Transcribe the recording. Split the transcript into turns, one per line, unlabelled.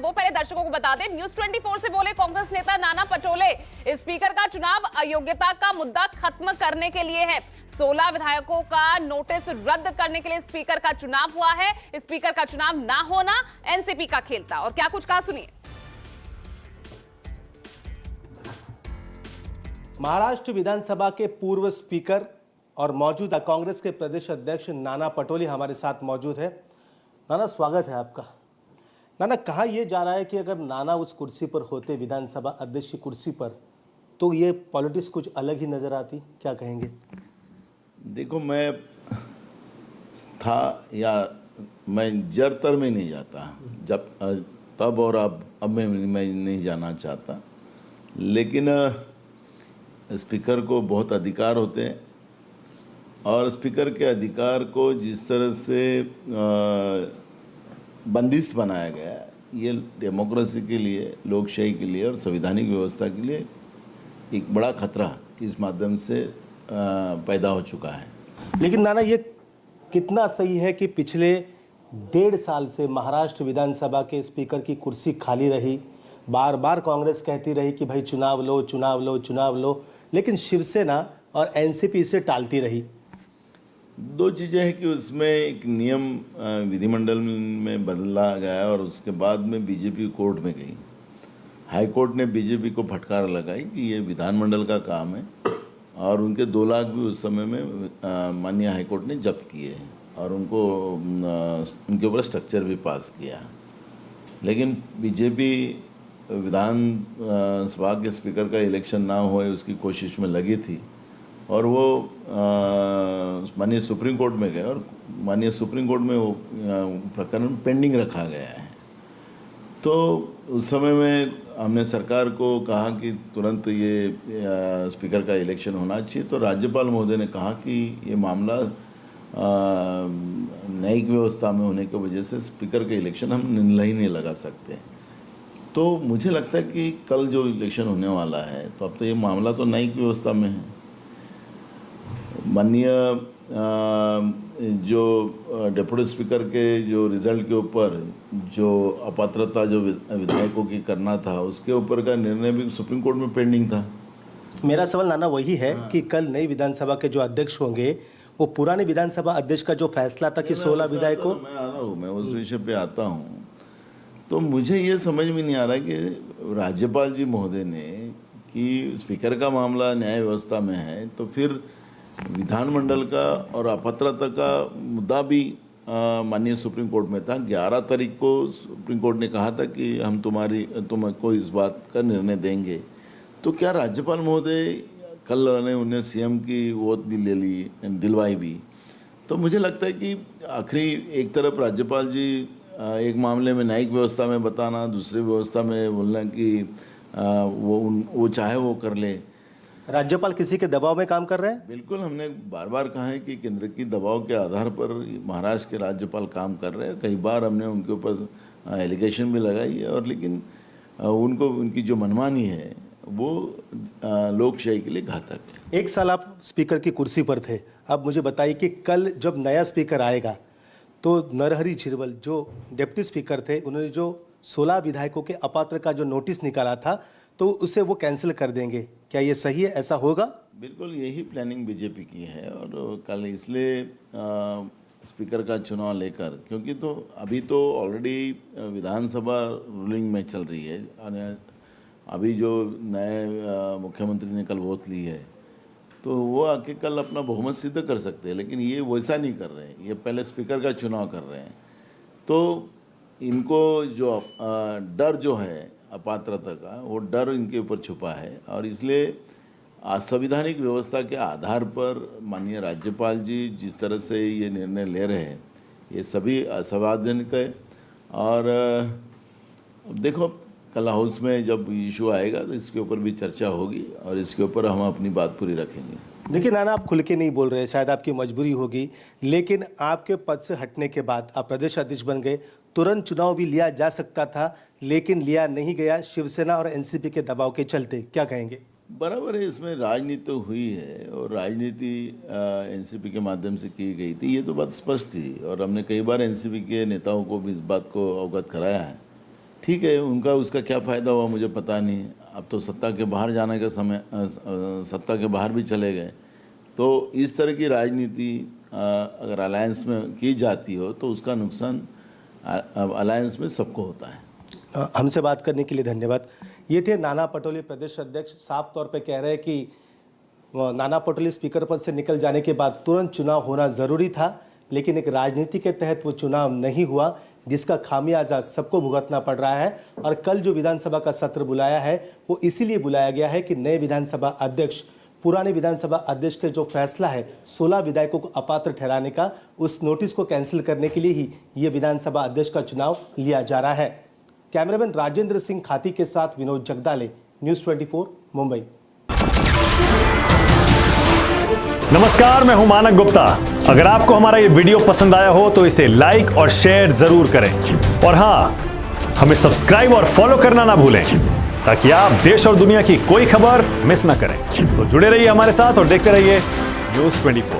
वो पहले दर्शकों को बता दें। न्यूज 24 से बोले कांग्रेस नेता नाना पटोले, स्पीकर का चुनाव अयोग्यता का मुद्दा खत्म करने के लिए है। 16 विधायकों का नोटिस रद्द करने के लिए स्पीकर का चुनाव हुआ है। स्पीकर का चुनाव ना होना एनसीपी का खेल था। और क्या कुछ कहा, सुनिए।
महाराष्ट्र विधानसभा के पूर्व स्पीकर और मौजूदा कांग्रेस के प्रदेश अध्यक्ष नाना पटोले हमारे साथ मौजूद है। नाना, स्वागत है आपका। नाना, कहा यह जा रहा है कि अगर नाना उस कुर्सी पर होते, विधानसभा अध्यक्ष की कुर्सी पर, तो ये पॉलिटिक्स कुछ अलग ही नजर आती। क्या कहेंगे?
देखो, मैं था या मैं जड़तर में नहीं जाता, जब तब और अब मैं नहीं जाना चाहता। लेकिन स्पीकर को बहुत अधिकार होते हैं और स्पीकर के अधिकार को जिस तरह से बंदिश बनाया गया है, ये डेमोक्रेसी के लिए, लोकशाही के लिए और संवैधानिक व्यवस्था के लिए एक बड़ा खतरा इस माध्यम से पैदा हो चुका है।
लेकिन नाना, ये कितना सही है कि पिछले 1.5 साल से महाराष्ट्र विधानसभा के स्पीकर की कुर्सी खाली रही, बार बार कांग्रेस कहती रही कि भाई चुनाव लो, चुनाव लो, चुनाव लो, लेकिन शिवसेना और एनसीपी इसे टालती रही।
दो चीज़ें हैं कि उसमें एक नियम विधिमंडल में बदला गया और उसके बाद में बीजेपी कोर्ट में गई। हाई कोर्ट ने बीजेपी को फटकार लगाई कि ये विधानमंडल का काम है और उनके 2 लाख भी उस समय में माननीय हाई कोर्ट ने जब्त किए और उनको उनके ऊपर स्ट्रक्चर भी पास किया। लेकिन बीजेपी विधानसभा के स्पीकर का इलेक्शन ना होए उसकी कोशिश में लगी थी और वो माननीय सुप्रीम कोर्ट में गए और माननीय सुप्रीम कोर्ट में वो प्रकरण पेंडिंग रखा गया है। तो उस समय में हमने सरकार को कहा कि तुरंत ये स्पीकर का इलेक्शन होना चाहिए। तो राज्यपाल महोदय ने कहा कि ये मामला न्यायिक व्यवस्था में होने की वजह से स्पीकर का इलेक्शन हम नहीं लगा सकते। तो मुझे लगता है कि कल जो इलेक्शन होने वाला है, तो अब तो ये मामला तो न्यायिक व्यवस्था में है। माननीय जो डिप्टी स्पीकर के जो रिजल्ट के ऊपर जो अपात्रता जो विधायकों की करना था, उसके ऊपर का निर्णय भी सुप्रीम कोर्ट में पेंडिंग था।
मेरा सवाल नाना वही है कि कल नई विधानसभा के जो अध्यक्ष होंगे, वो पुराने विधानसभा अध्यक्ष का जो फैसला था कि 16 विधायकों,
मैं आ रहा हूँ, मैं उस विषय पे आता हूँ। तो मुझे ये समझ में नहीं आ रहा कि राज्यपाल जी महोदय ने कि स्पीकर का मामला न्याय व्यवस्था में है, तो फिर विधानमंडल का और अपात्रता का मुद्दा भी माननीय सुप्रीम कोर्ट में था। 11 तारीख को सुप्रीम कोर्ट ने कहा था कि हम तुमको इस बात का निर्णय देंगे। तो क्या राज्यपाल महोदय कल उन्हें सीएम की वोट भी ले ली, दिलवाई भी। तो मुझे लगता है कि आखिरी एक तरफ राज्यपाल जी एक मामले में न्यायिक व्यवस्था में बताना, दूसरी व्यवस्था में बोलना कि वो चाहे वो कर ले।
राज्यपाल किसी के दबाव में काम कर रहे हैं?
बिल्कुल, हमने बार बार कहा है कि केंद्र की दबाव के आधार पर महाराष्ट्र के राज्यपाल काम कर रहे हैं। कई बार हमने उनके ऊपर एलिगेशन भी लगाई है और लेकिन उनकी जो मनमानी है वो लोकशाही के लिए घातक है।
1 साल आप स्पीकर की कुर्सी पर थे। अब मुझे बताइए कि कल जब नया स्पीकर आएगा तो नरहरि झिरवल जो डिप्टी स्पीकर थे, उन्होंने जो 16 विधायकों के अपात्र का जो नोटिस निकाला था, तो उसे वो कैंसिल कर देंगे। क्या ये सही है? ऐसा होगा?
बिल्कुल, यही प्लानिंग बीजेपी की है और कल इसलिए स्पीकर का चुनाव लेकर, क्योंकि तो अभी तो ऑलरेडी विधानसभा रूलिंग में चल रही है और अभी जो नए मुख्यमंत्री ने कल वोट ली है, तो वो आके कल अपना बहुमत सिद्ध कर सकते हैं। लेकिन ये वैसा नहीं कर रहे हैं, ये पहले स्पीकर का चुनाव कर रहे हैं। तो इनको जो डर जो है अपात्रता का, वो डर इनके ऊपर छुपा है और इसलिए असंवैधानिक व्यवस्था के आधार पर माननीय राज्यपाल जी जिस तरह से ये निर्णय ले रहे हैं, ये सभी असंवैधानिक है। और देखो, कल हाउस में जब इशू आएगा तो इसके ऊपर भी चर्चा होगी और इसके ऊपर हम अपनी बात पूरी रखेंगे।
देखिए नाना, आप खुल के नहीं बोल रहे, शायद आपकी मजबूरी होगी, लेकिन आपके पद से हटने के बाद आप प्रदेश अध्यक्ष बन गए, तुरंत चुनाव भी लिया जा सकता था, लेकिन लिया नहीं गया शिवसेना और एनसीपी के दबाव के चलते। क्या कहेंगे?
बराबर है, इसमें राजनीति तो हुई है और राजनीति एनसीपी के माध्यम से की गई थी, ये तो बात स्पष्ट थी और हमने कई बार एनसीपी के नेताओं को भी इस बात को अवगत कराया है ठीक है, उनका उसका क्या फ़ायदा हुआ मुझे पता नहीं। अब तो सत्ता के बाहर जाने का समय, सत्ता के बाहर भी चले गए। तो इस तरह की राजनीति अगर अलायंस में की जाती हो तो उसका नुकसान अलायंस में सबको होता है।
हमसे बात करने के लिए धन्यवाद। ये थे नाना पटोले, प्रदेश अध्यक्ष। साफ तौर पे कह रहे हैं कि नाना पटोले स्पीकर पद से निकल जाने के बाद तुरंत चुनाव होना ज़रूरी था, लेकिन एक राजनीति के तहत वो चुनाव नहीं हुआ, जिसका खामियाजा सबको भुगतना पड़ रहा है। और कल जो विधानसभा का सत्र बुलाया है वो इसीलिए बुलाया गया है कि नए विधानसभा अध्यक्ष पुराने विधानसभा अध्यक्ष के जो फैसला है 16 विधायकों को अपात्र ठहराने का, उस नोटिस को कैंसिल करने के लिए ही ये विधानसभा अध्यक्ष का चुनाव लिया जा रहा है। कैमरामैन राजेंद्र सिंह खाती के साथ विनोद जगदाले, न्यूज़ 24 मुंबई।
नमस्कार, मैं हूं मानक गुप्ता। अगर आपको हमारा ये वीडियो पसंद आया हो तो इसे लाइक और शेयर जरूर करें, और हां, हमें सब्सक्राइब और फॉलो करना ना भूलें ताकि आप देश और दुनिया की कोई खबर मिस ना करें। तो जुड़े रहिए हमारे साथ और देखते रहिए न्यूज़ 24।